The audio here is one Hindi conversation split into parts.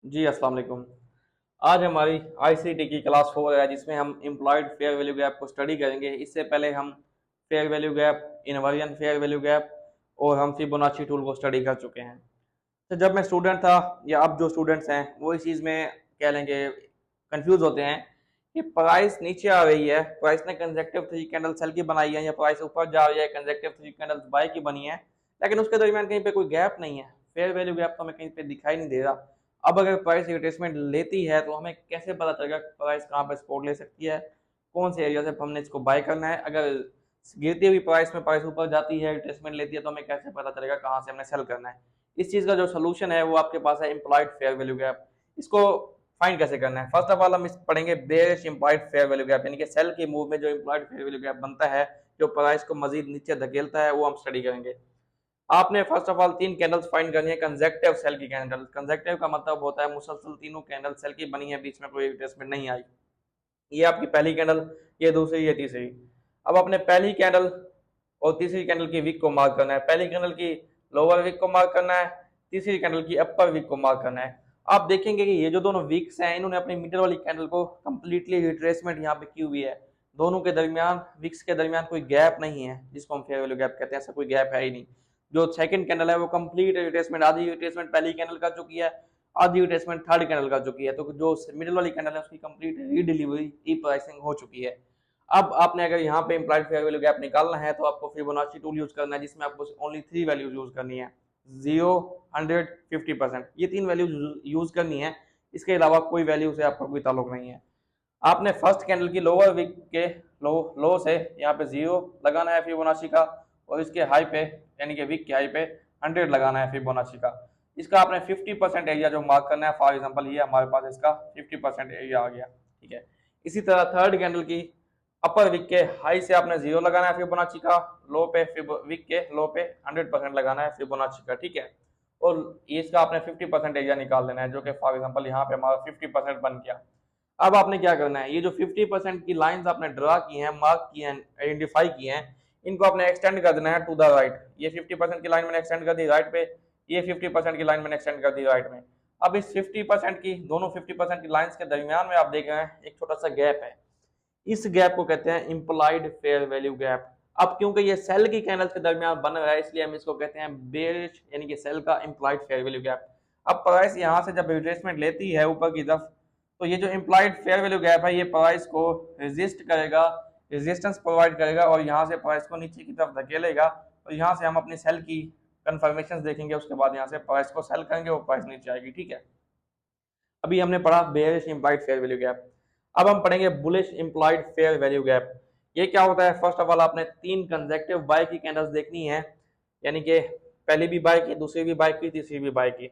जी अस्सलाम वालेकुम। आज हमारी आईसीटी की क्लास 4 है जिसमें हम एम्प्लॉयड फेयर वैल्यू गैप को स्टडी करेंगे। इससे पहले हम fair value gap, inversion fair value gap और हम फिबोनाची टूल को स्टडी कर चुके हैं। तो जब मैं स्टूडेंट था या अब जो स्टूडेंट्स हैं वो इस चीज़ में कह लेंगे कंफ्यूज होते हैं कि प्राइस नीचे आ रही है, प्राइस ने कंसेक्टिव थ्री कैंडल सेल की बनाई है या प्राइस ऊपर जा रही है कंसेक्टिव थ्री कैंडल बाय की बनी है, लेकिन उसके दरमियान कहीं पे कोई गैप नहीं है, फेयर वैल्यू गैप तो हमें कहीं पे दिखाई नहीं दे रहा। अब अगर प्राइस रिट्रेसमेंट लेती है तो हमें कैसे पता चलेगा प्राइस कहाँ पे सपोर्ट ले सकती है, कौन से एरिया से हमने इसको बाय करना है। अगर गिरती हुई प्राइस में प्राइस ऊपर जाती है, रिट्रेसमेंट लेती है, तो हमें कैसे पता चलेगा कहाँ से हमने सेल करना है। इस चीज़ का जो सोल्यूशन है वो आपके पास है इम्प्लॉयड फेयर वैल्यू गैप। इसको फाइंड कैसे करना है, फर्स्ट ऑफ ऑल हम इस पढ़ेंगे bearish employed fair value gap, यानी कि सेल के मूव में जो इम्प्लॉयड फेयर वैल्यू गैप बनता है, जो प्राइस को मजीद नीचे धकेलता है, वो हम स्टडी करेंगे। आपने फर्स्ट ऑफ ऑल तीन कैंडल्स फाइंड करनी है कंसेक्टिव सेल की कैंडल। कंसेक्टिव का मतलब होता है मुसलसल तीनों कैंडल सेल की बनी है, बीच में कोई रिट्रेसमेंट नहीं आई। ये आपकी पहली कैंडल, ये दूसरी, ये तीसरी। अब अपने पहली कैंडल और तीसरी कैंडल की विक को मार्क करना है। पहली कैंडल की लोअर विक को मार्क करना है, तीसरी कैंडल की अपर विक को मार्क करना है। आप देखेंगे कि ये जो दोनों विक्स हैं इन्होंने अपनी मिडल वाली कैंडल को कंप्लीटली रिट्रेसमेंट यहाँ पे की हुई है। दोनों के दरमियान, विक्स के दरमियान कोई गैप नहीं है जिसको हम फेयर वैल्यू गैप कहते हैं, ऐसा कोई गैप है ही नहीं। जो सेकंड कैंडल है वो कंप्लीट रिट्रेसमेंट, आधी रिट्रेसमेंट पहली कैंडल कर चुकी है, आधी रिट्रेसमेंट थर्ड कैंडल कर चुकी है। तो जो मिडिल वाली कैंडल है उसकी कंप्लीट रीडिलीवरी, रीप्राइसिंग हो चुकी है। अब आपने अगर यहाँ पे इम्प्लाइड फेयर वैल्यू गैप निकालना है तो आपको फिबोनाची टूल यूज करना है, जिसमें आपको ओनली थ्री वैल्यूज यूज करनी है, 0, 100, 50%। ये तीन वैल्यूज यूज करनी है, इसके अलावा कोई वैल्यू से आपका कोई ताल्लुक नहीं है। आपने फर्स्ट कैंडल की लोअर विक के लो से यहाँ पे 0 लगाना है फिबोनाची का, और इसके हाई पे यानी कि विक के हाई पे 100 लगाना है फिबोनाची का। इसका आपने 50% एरिया जो मार्क करना है, फॉर एग्जांपल ये हमारे पास इसका 50% एरिया आ गया, ठीक है। इसी तरह थर्ड कैंडल की अपर विक के हाई से आपने 0 लगाना है फिबोनाची का, लो पे विक के लो पे 100% लगाना है फिबोनाची का, ठीक है। और इसका आपने 50% एरिया निकाल देना है, जो कि फॉर एग्जांपल यहाँ पे हमारा 50% बन गया। अब आपने क्या करना है, ये जो 50% की लाइंस आपने ड्रा की हैं, मार्क की हैं, आइडेंटिफाई की हैं, इनको आपने एक्सटेंड कर देना है टू द राइट। ये 50% की लाइन मैंने एक्सटेंड कर दी राइट पे, ये 50% की लाइन मैंने एक्सटेंड कर दी राइट में। अब इस 50% की, दोनों 50% की लाइंस के दरमियान में आप देख रहे हैं एक छोटा सा गैप है। इस गैप को कहते हैं इम्प्लाइड फेयर वैल्यू गैप। अब क्योंकि ये सेल की कैंडल्स के दरमियान बन रहा है, इसलिए हम इसको कहते हैं बेरिश यानी कि सेल का इम्प्लाइड फेयर वैल्यू गैप। अब प्राइस यहाँ से जब रिट्रेसमेंट लेती है ऊपर की तरफ, तो ये जो इम्प्लाइड फेयर वैल्यू गैप है ये प्राइस को रेजिस्ट करेगा, रेजिस्टेंस प्रोवाइड करेगा, और यहाँ से प्राइस को नीचे की तरफ धकेलेगा। और यहाँ से हम अपनी सेल की कंफर्मेशन देखेंगे, उसके बाद यहाँ से प्राइस को सेल करेंगे, वो प्राइस नीचे आएगी, ठीक है। अभी हमने पढ़ा bearish implied fair value gap. अब हम पढ़ेंगे bullish implied fair value gap. ये क्या होता है, फर्स्ट ऑफ ऑल आपने तीन कंसेक्टिव बाय की कैंडल्स देखनी है, यानी कि पहली भी बाय की, दूसरी भी बाय की, तीसरी भी बाय की।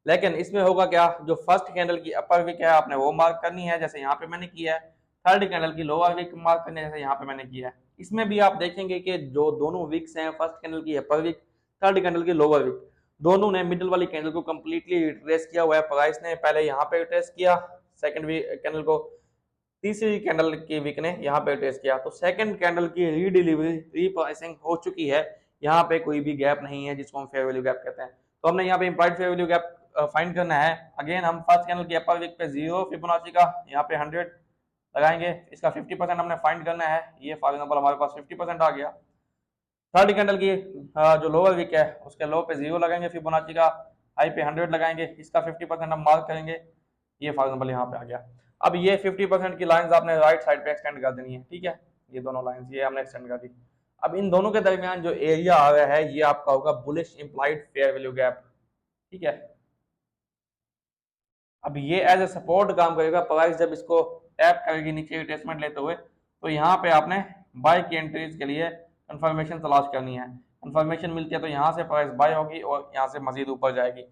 लेकिन इसमें होगा क्या, जो फर्स्ट कैंडल की अपर विक है आपने वो मार्क करनी है, जैसे यहाँ पे मैंने किया है। थर्ड कैंडल की लोअर विक मार्क करनी है, जैसे यहाँ पे मैंने किया है। इसमें भी आप देखेंगे कि जो दोनों विक्स हैं, फर्स्ट कैंडल की अपर विक, थर्ड कैंडल की लोअर विक, दोनों ने मिडिल वाली कैंडल को कंप्लीटली रिट्रेस किया हुआ है। प्राइस ने पहले यहाँ पे रिट्रेस किया सेकंड कैंडल को, तीसरी कैंडल की विक ने यहाँ पे रिट्रेस किया, तो सेकंड कैंडल की रीडिलीवरी, रीप्राइसिंग हो चुकी है। यहाँ पे कोई भी गैप नहीं है जिसको हम फेयर वैल्यू गैप कहते हैं। तो हमने यहाँ पे implied fair value gap find करना है। अगेन हम फर्स्ट कैंडल की अपर विक पे 0 फिबोनाची का, यहाँ पे 100 लगाएंगे, इसका 50% हमने फाइंड करना है। ये फॉर एग्जांपल हमारे पास 50% आ गया। थर्ड कैंडल की जो लोअर विक है उसके लो पे 0 लगाएंगे फिबोनाची का, हाई पे 100 लगाएंगे, इसका 50% हम मार्क करेंगे। ये फॉर एग्जांपल यहाँ पे आ गया। अब ये 50% की लाइंस आपने राइट साइड पे एक्सटेंड कर देनी है, ठीक है। ये दोनों लाइंस ये हमने एक्सटेंड कर दी। अब इन दोनों के दरमियान जो एरिया आ रहा है ये आपका होगा bullish implied fair value gap, ठीक है। अब ये एज ए सपोर्ट काम करेगा, प्राइस जब इसको टैप करेगी नीचे रिट्रेसमेंट लेते हुए, तो यहाँ पे आपने बाय की एंट्रीज के लिए कंफर्मेशन तलाश करनी है। कंफर्मेशन मिलती है तो यहाँ से प्राइस बाय होगी और यहाँ से मजीद ऊपर जाएगी।